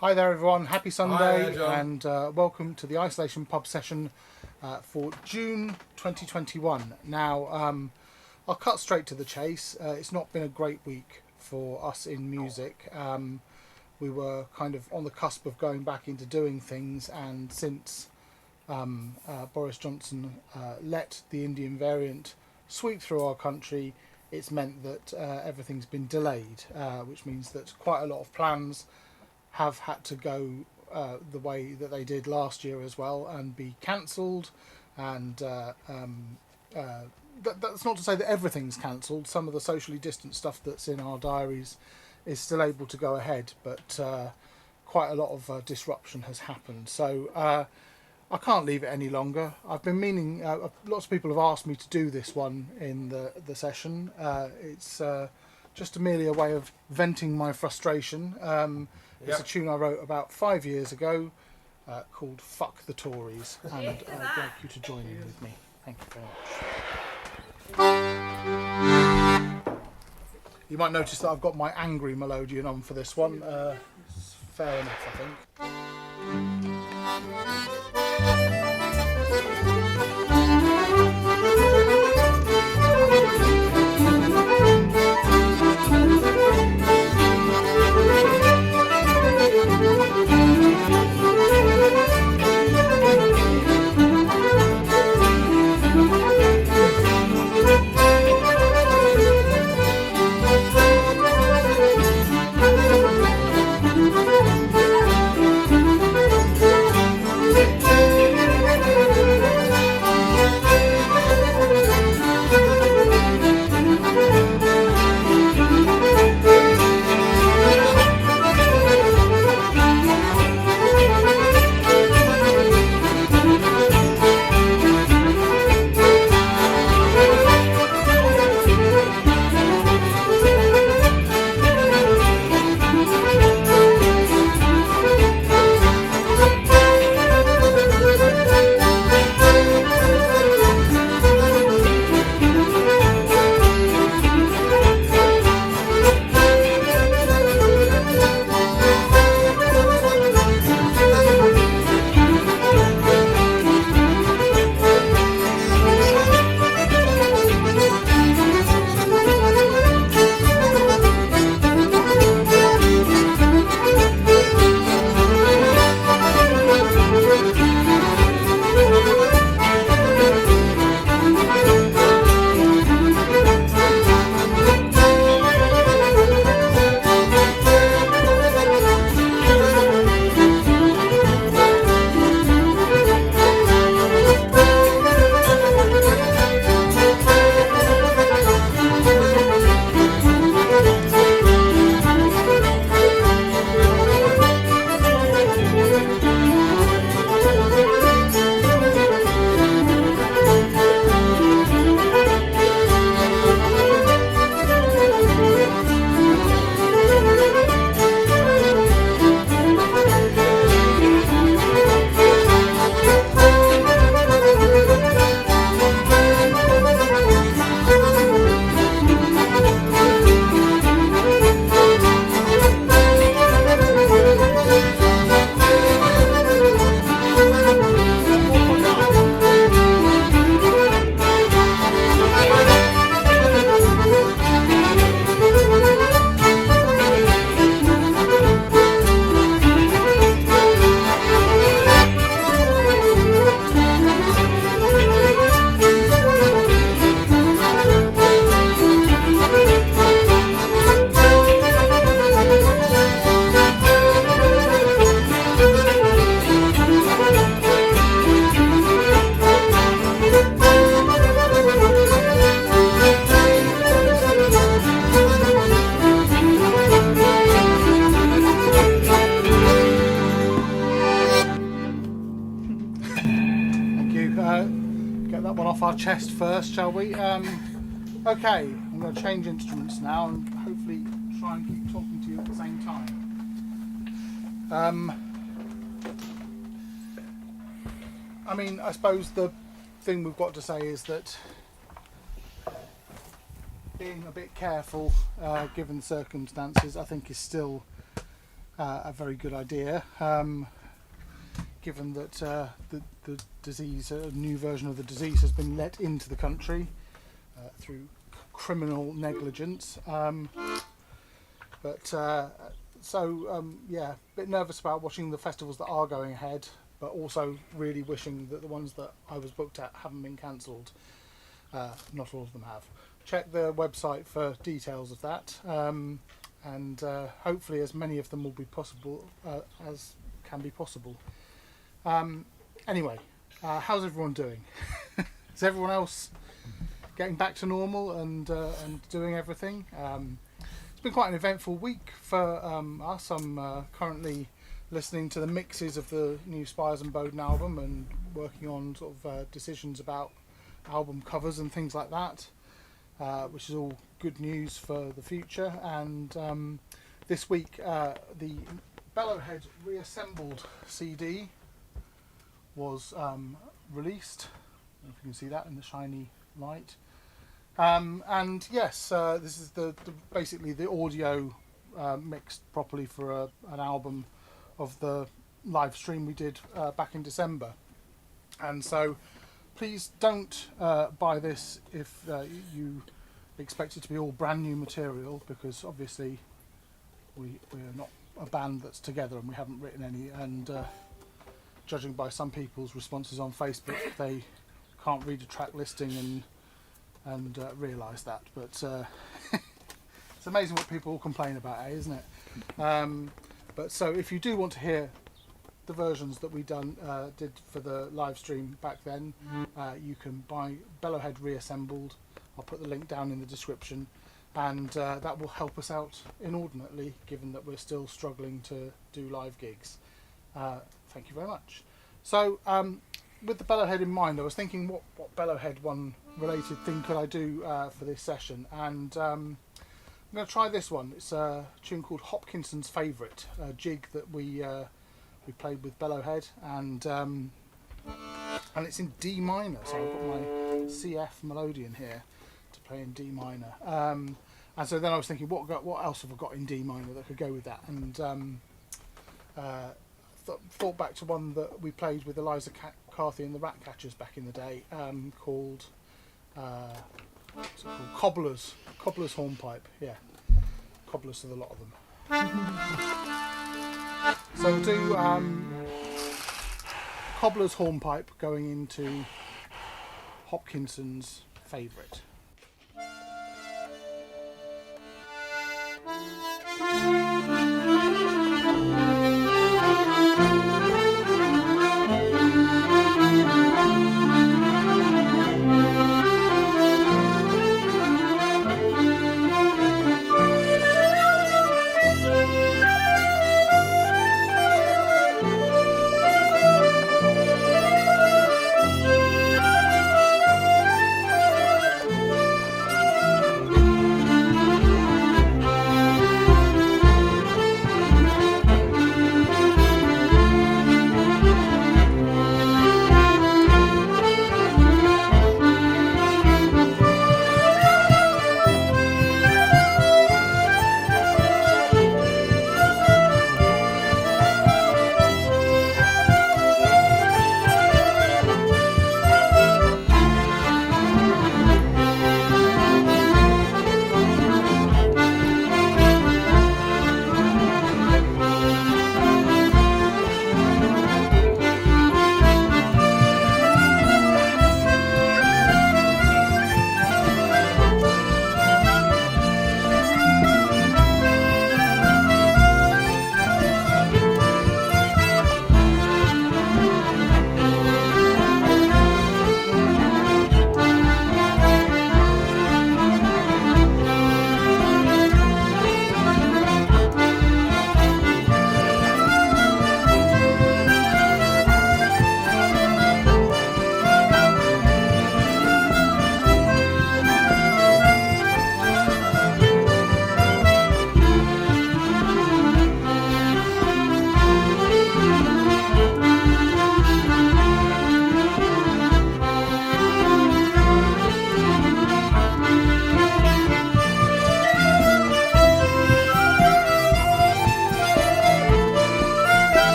Hi there everyone, happy Sunday. Hi there, and welcome to the Isolation Pub session for June 2021. Now, I'll cut straight to the chase. It's not been a great week for us in music. We were kind of on the cusp of going back into doing things, and since Boris Johnson let the Indian variant sweep through our country, it's meant that everything's been delayed, which means that quite a lot of plans have had to go the way that they did last year as well and be cancelled. And that's not to say that everything's cancelled. Some of the socially distant stuff that's in our diaries is still able to go ahead, but quite a lot of disruption has happened. So I can't leave it any longer. I've been meaning, lots of people have asked me to do this one in the session. It's just merely a way of venting my frustration. It's a tune I wrote about 5 years ago called FUCK the Tories, and I'd like you to join in with me. Thank you very much. You might notice that I've got my angry melodeon on for this one. It's fair enough, I think. Chest first, shall we? Okay, I'm going to change instruments now and hopefully try and keep talking to you at the same time. I mean, I suppose the thing we've got to say is that being a bit careful, given the circumstances, I think is still a very good idea, given that the disease, a new version of the disease, has been let into the country through criminal negligence. Yeah, a bit nervous about watching the festivals that are going ahead, but also really wishing that the ones that I was booked at haven't been cancelled. Not all of them have. Check the website for details of that, and hopefully as many of them will be possible as can be possible. Anyway, how's everyone doing? Is everyone else getting back to normal and doing everything? It's been quite an eventful week for us. I'm currently listening to the mixes of the new Spires and Bowden album and working on sort of decisions about album covers and things like that, which is all good news for the future. And this week the Bellowhead Reassembled CD was released. I don't know if you can see that in the shiny light. And yes, this is basically the audio mixed properly for an album of the live stream we did back in December. And so please don't buy this if you expect it to be all brand new material, because obviously we're not a band that's together and we haven't written any, and judging by some people's responses on Facebook, they can't read a track listing and realise that. But it's amazing what people all complain about, isn't it? But so if you do want to hear the versions that we did for the live stream back then, you can buy Bellowhead Reassembled. I'll put the link down in the description, and that will help us out inordinately, given that we're still struggling to do live gigs. Thank you very much. So with the Bellowhead in mind, I was thinking what Bellowhead one related thing could I do for this session, and I'm going to try this one. It's a tune called Hopkinson's Favourite, a jig that we played with Bellowhead, and it's in D minor, so I've got my CF melodeon here to play in D minor. And so then I was thinking, what else have I got in D minor that could go with that? And thought back to one that we played with Eliza Carthy and the Ratcatchers back in the day, called Cobblers. Cobblers Hornpipe, yeah. Cobblers to the lot of them. So we'll do Cobblers Hornpipe going into Hopkinson's Favourite.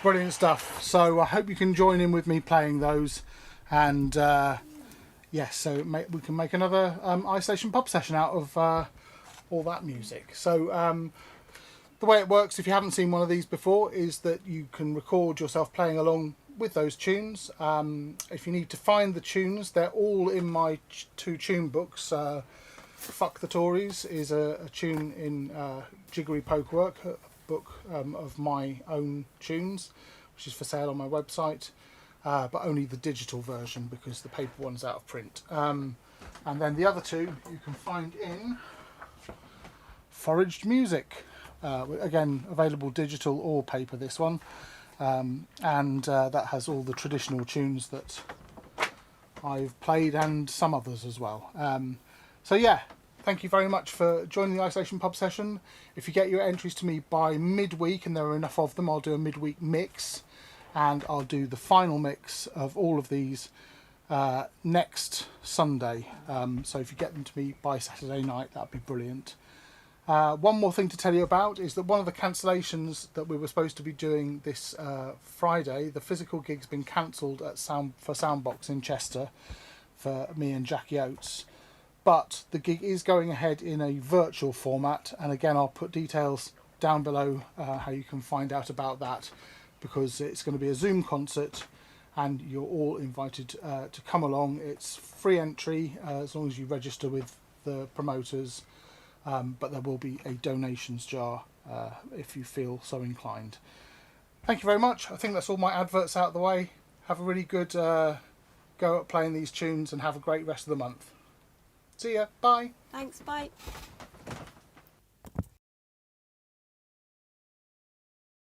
Brilliant stuff. So I hope you can join in with me playing those, and yes, so we can make another isolation pub session out of all that music. So the way it works, if you haven't seen one of these before, is that you can record yourself playing along with those tunes. If you need to find the tunes, they're all in my 2 tune books. Fuck the Tories is a tune in Jiggery Pokework, a book of my own tunes, which is for sale on my website, but only the digital version because the paper one's out of print. And then the other 2 you can find in Foraged Music. Again, available digital or paper, this one. And that has all the traditional tunes that I've played and some others as well. So yeah, thank you very much for joining the Isolation Pub session. If you get your entries to me by midweek, and there are enough of them, I'll do a midweek mix, and I'll do the final mix of all of these next Sunday. So if you get them to me by Saturday night, that'd be brilliant. One more thing to tell you about is that one of the cancellations that we were supposed to be doing this Friday, the physical gig's been cancelled for Soundbox in Chester for me and Jackie Oates. But the gig is going ahead in a virtual format, and again I'll put details down below how you can find out about that, because it's going to be a Zoom concert and you're all invited to come along. It's free entry as long as you register with the promoters. But there will be a donations jar if you feel so inclined. Thank you very much. I think that's all my adverts out of the way. Have a really good go at playing these tunes and have a great rest of the month. See ya. Bye. Thanks. Bye.